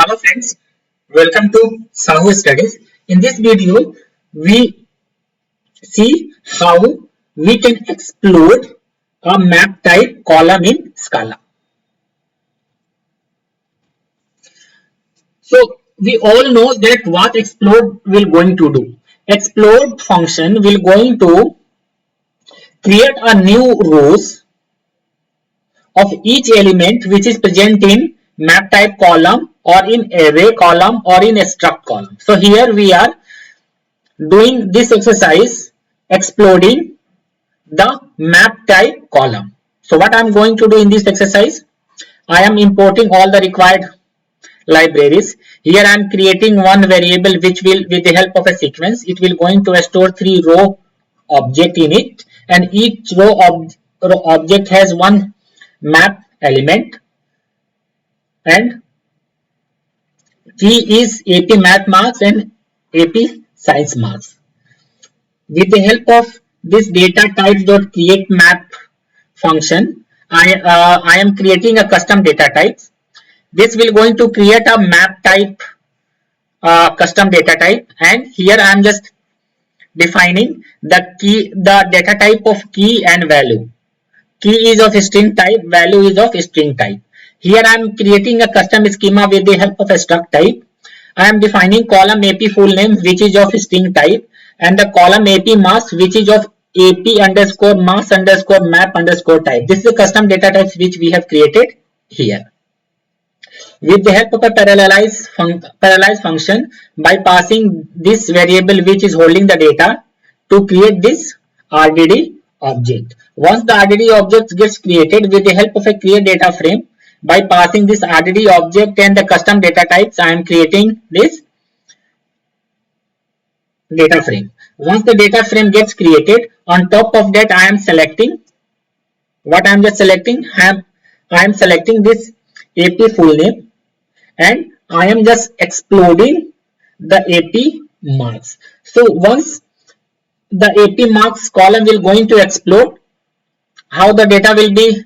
Hello friends, welcome to SahuStudies. In this video, we see how we can explode a map type column in Scala. So we all know that what explode will going to do. Explode function will going to create a new rows of each element which is present in map type column or in array column or in a struct column. So here we are doing this exercise exploding the map type column. So what I am going to do in this exercise, I am importing all the required libraries. Here I am creating one variable which will, with the help of a sequence, it will going to store 3 row object in it, and each row object has one map element, and key is AP math marks and AP science marks. With the help of this data types.create map function, I am creating a custom data type. This will going to create a map type custom data type, and here I am just defining the data type of key and value. Key is of string type, value is of string type. Here I am creating a custom schema with the help of a struct type. I am defining column AP full name which is of string type, and the column AP mass which is of AP underscore mass underscore map underscore type. This is the custom data types which we have created here. With the help of a parallelize function, by passing this variable which is holding the data to create this RDD object. Once the RDD object gets created, with the help of a create data frame, by passing this RDD object and the custom data types, I am creating this data frame. Once the data frame gets created, on top of that I am selecting what I am just selecting. I am selecting this AP full name, and I am just exploding the AP marks. So once the AP marks column will going to explode, how the data will be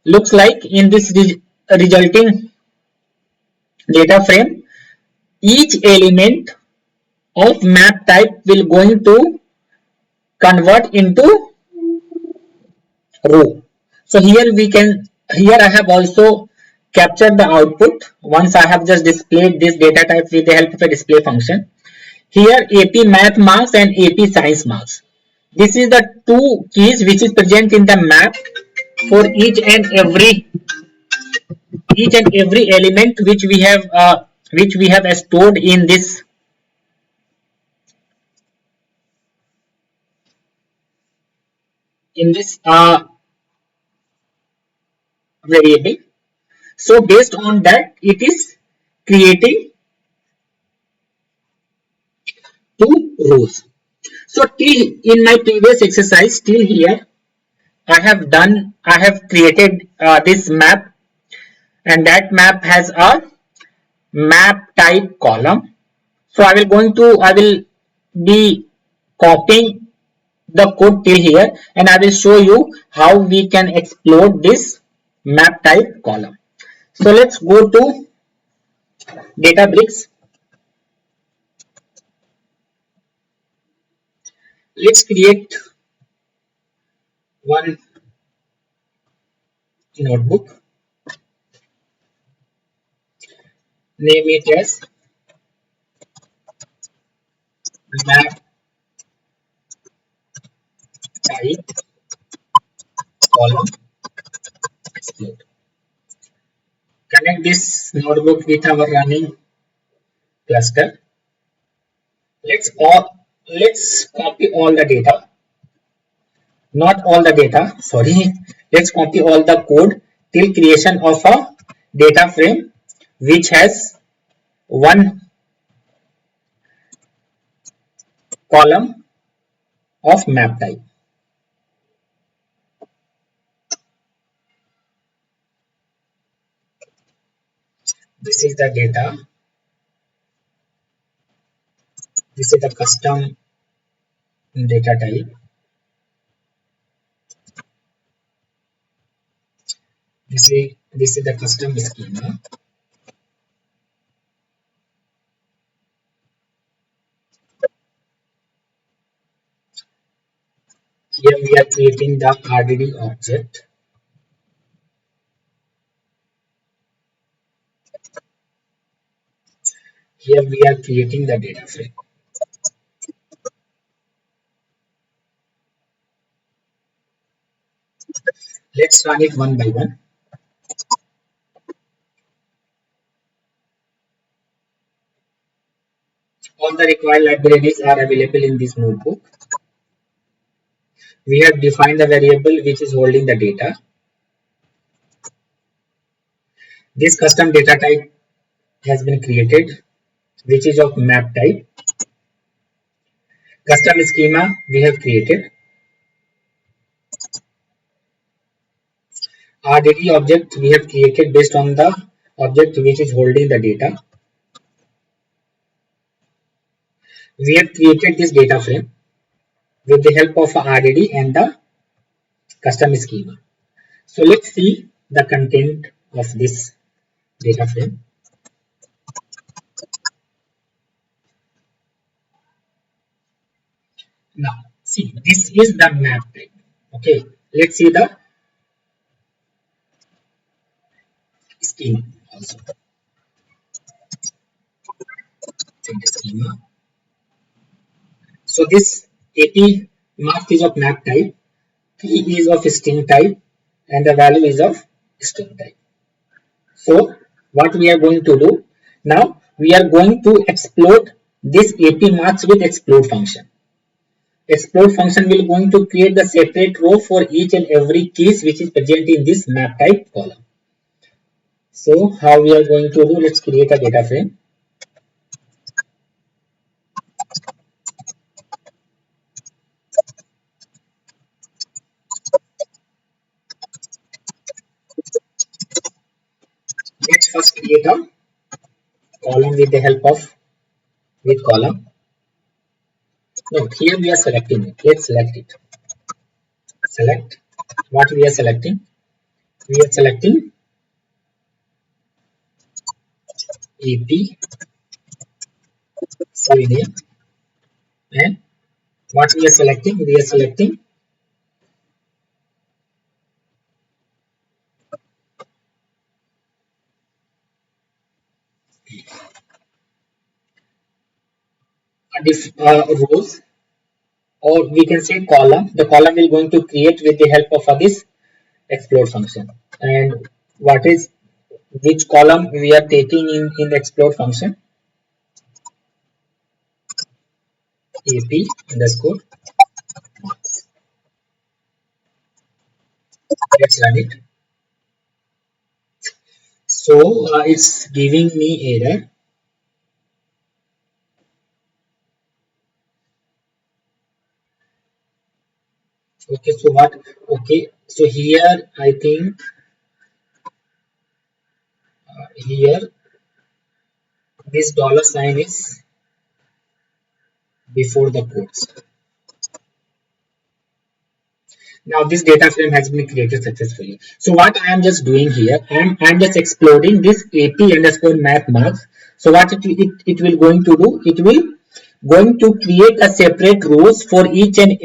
looks like in this resulting data frame. Each element of map type will going to convert into row. So here I have also captured the output once I have just displayed this data type with the help of a display function. Here AP math marks and AP science marks. This is the two keys which is present in the map for each and every element which we have stored in this variable. So based on that, it is creating two rows. So till in my previous exercise, till here I have created this map, and that map has a map type column. So I will be copying the code till here, and I will show you how we can explode this map type column. So let's go to Databricks. Let's create one notebook. Name it as map type column explode. Connect this notebook with our running cluster. Let's copy all the data. Not all the data, sorry. Let's copy all the code till creation of a data frame which has one column of map type. This is the data. This is the custom data type. This is the custom schema. Here we are creating the RDD object. Here we are creating the data frame. Let's run it one by one. All the required libraries are available in this notebook. We have defined the variable which is holding the data. This custom data type has been created, which is of map type. Custom schema we have created. RDD object we have created based on the object which is holding the data. We have created this data frame with the help of RDD and the custom schema. So let's see the content of this data frame. Now see, this is the map type. Okay, let's see the schema also. Check the schema. So this AP mark is of map type, key is of string type, and the value is of string type. So what we are going to do now, we are going to explode this AP marks with explode function. Explode function will going to create the separate row for each and every keys which is present in this map type column. So how we are going to do? Let's create a data frame. Let's first create a column with the help of column. No, here we are selecting it. Let's select it. Select. What we are selecting? We are selecting AP full name, and what we are selecting? We are selecting rows, or we can say column. The column will going to create with the help of this explode function. And what is which column we are taking in the explode function? AP underscore marks. Let's run it. So it's giving me error. Okay, so what? Okay, so here I think here this dollar sign is before the quotes. Now this data frame has been created successfully. So what I am just doing here, I'm just exploding this AP underscore map marks. So what it will going to do? It will going to create a separate rows for each and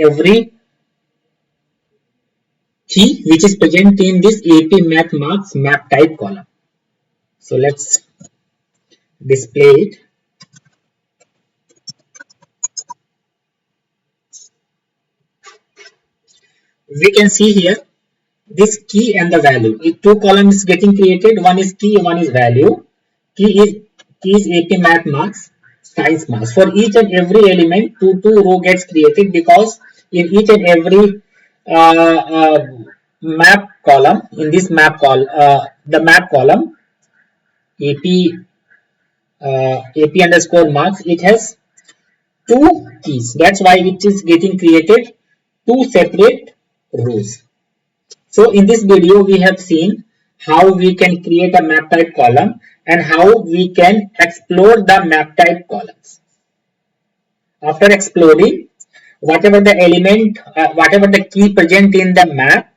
every key which is present in this AP map marks map type column. So let's display it. We can see here this key and the value. Two columns getting created. One is key, one is value. Key is AP map marks, size marks. For each and every element, two row gets created, because in each and every map column, in this map the map column AP underscore marks, it has two keys. That's why it is getting created two separate rows. So in this video, we have seen how we can create a map type column and how we can explore the map type columns. After exploding, whatever the element, whatever the key present in the map,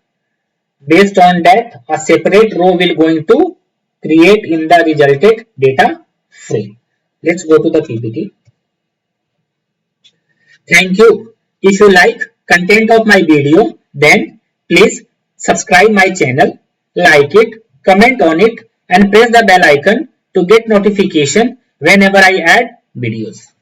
based on that, a separate row will going to create in the resulted data frame. Let's go to the PPT. Thank you. If you like content of my video, then please subscribe my channel, like it, comment on it, and press the bell icon to get notification whenever I add videos.